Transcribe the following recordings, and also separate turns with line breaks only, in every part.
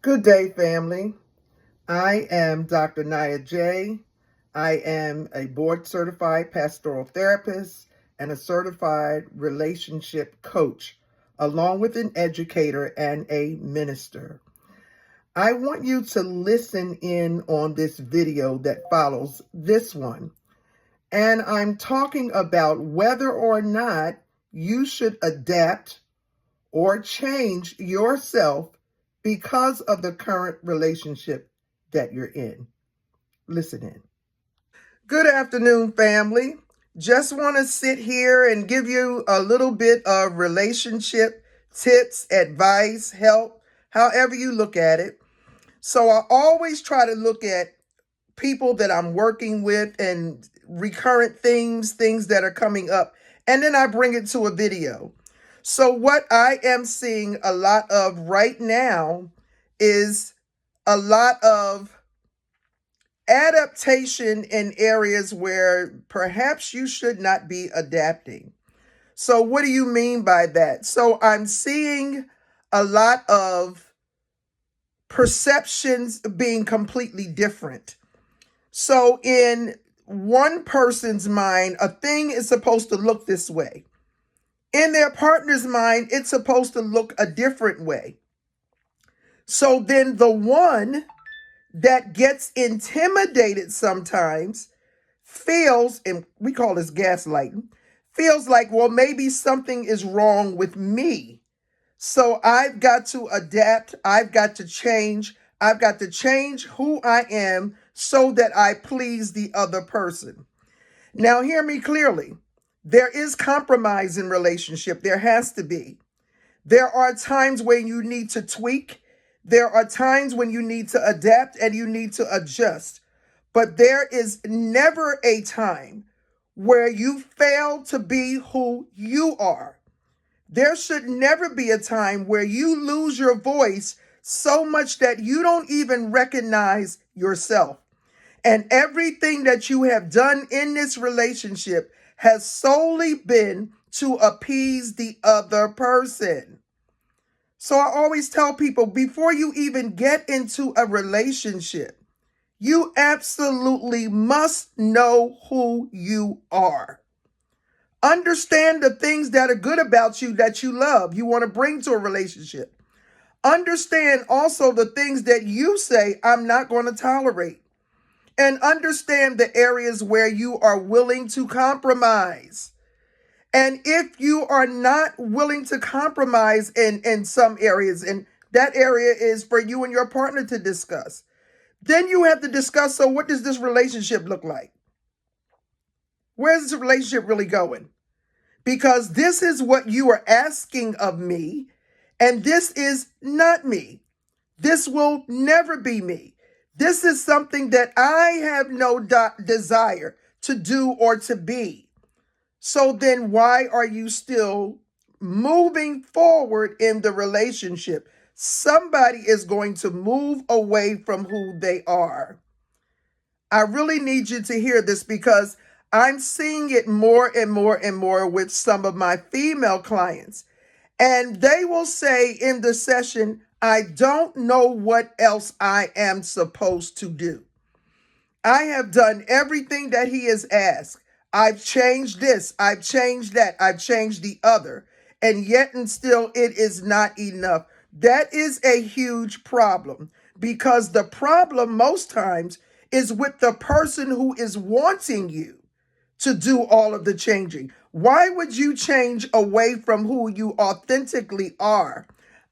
Good day, family. I am Dr. Nia J. I am a board certified pastoral therapist and a certified relationship coach, along with an educator and a minister. I want you to listen in on this video that follows this one. And I'm talking about whether or not you should adapt or change yourself because of the current relationship that you're in. Listen in. Good afternoon, family. Just want to sit here and give you a little bit of relationship tips, advice, help, however you look at it. So I always try to look at people that I'm working with and recurrent things that are coming up, and then I bring it to a video. So what I am seeing a lot of right now is a lot of adaptation in areas where perhaps you should not be adapting. So what do you mean by that? So I'm seeing a lot of perceptions being completely different. So in one person's mind, a thing is supposed to look this way. In their partner's mind, it's supposed to look a different way. So then the one that gets intimidated sometimes feels, and we call this gaslighting, feels like, well, maybe something is wrong with me. So I've got to adapt. I've got to change. I've got to change who I am so that I please the other person. Now, hear me clearly. There is compromise in relationship. There has to be. There are times when you need to tweak. There are times when you need to adapt and you need to adjust. But there is never a time where you fail to be who you are. There should never be a time where you lose your voice so much that you don't even recognize yourself. And everything that you have done in this relationship has solely been to appease the other person. So I always tell people, before you even get into a relationship, you absolutely must know who you are. Understand the things that are good about you that you love, you want to bring to a relationship. Understand also the things that you say, I'm not going to tolerate. And understand the areas where you are willing to compromise. And if you are not willing to compromise in some areas, and that area is for you and your partner to discuss, then you have to discuss, so what does this relationship look like? Where's this relationship really going? Because this is what you are asking of me, and this is not me. This will never be me. This is something that I have no desire to do or to be. So then why are you still moving forward in the relationship? Somebody is going to move away from who they are. I really need you to hear this because I'm seeing it more and more and more with some of my female clients. And they will say in the session, I don't know what else I am supposed to do. I have done everything that he has asked. I've changed this, I've changed that, I've changed the other. And yet and still it is not enough. That is a huge problem because the problem most times is with the person who is wanting you to do all of the changing. Why would you change away from who you authentically are?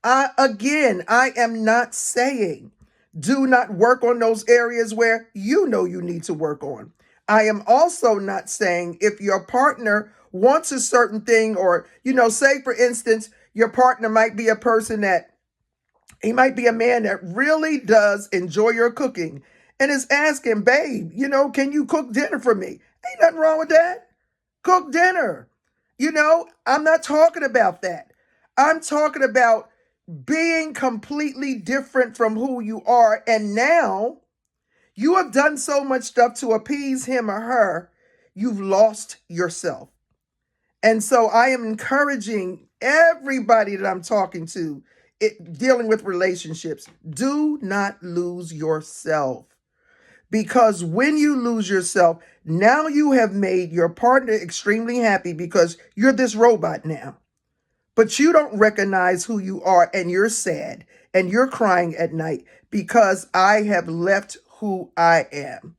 I am not saying do not work on those areas where you know you need to work on. I am also not saying if your partner wants a certain thing, or, say for instance, your partner might be a person that he might be a man that really does enjoy your cooking and is asking, babe, can you cook dinner for me? Ain't nothing wrong with that. Cook dinner. I'm not talking about that. I'm talking about being completely different from who you are. And now you have done so much stuff to appease him or her, you've lost yourself. And so I am encouraging everybody that I'm talking to dealing with relationships, do not lose yourself. Because when you lose yourself, now you have made your partner extremely happy because you're this robot now. But you don't recognize who you are, and you're sad and you're crying at night because I have left who I am.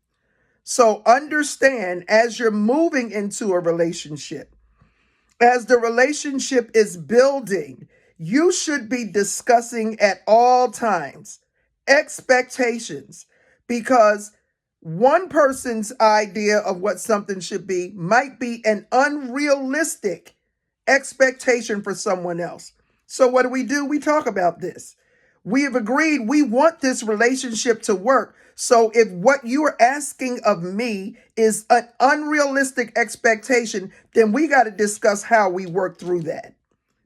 So understand, as you're moving into a relationship, as the relationship is building, you should be discussing at all times expectations, because one person's idea of what something should be might be an unrealistic expectation for someone else. So what do? We talk about this. We have agreed we want this relationship to work. So if what you are asking of me is an unrealistic expectation, then we got to discuss how we work through that.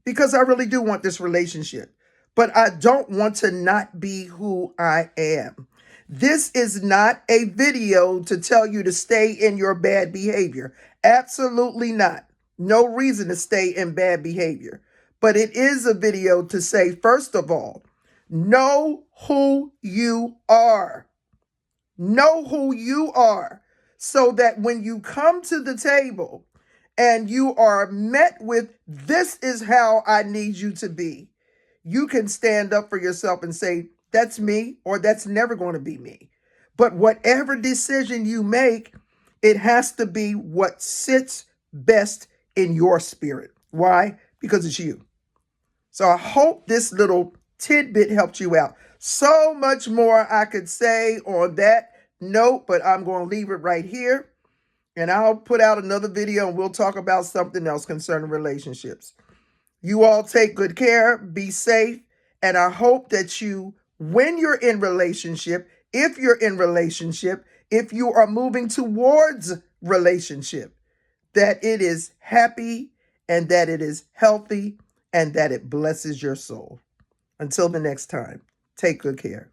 Because I really do want this relationship, but I don't want to not be who I am. This is not a video to tell you to stay in your bad behavior. Absolutely not. No reason to stay in bad behavior. But it is a video to say, first of all, know who you are. Know who you are, so that when you come to the table and you are met with, this is how I need you to be, you can stand up for yourself and say, that's me, or that's never going to be me. But whatever decision you make, it has to be what sits best in your spirit. Why? Because it's you. So I hope this little tidbit helped you out. So much more I could say on that note, but I'm going to leave it right here. And I'll put out another video and we'll talk about something else concerning relationships. You all take good care, be safe, and I hope that you, when you're in relationship, if you're in relationship, if you are moving towards relationship, that it is happy and that it is healthy and that it blesses your soul. Until the next time, take good care.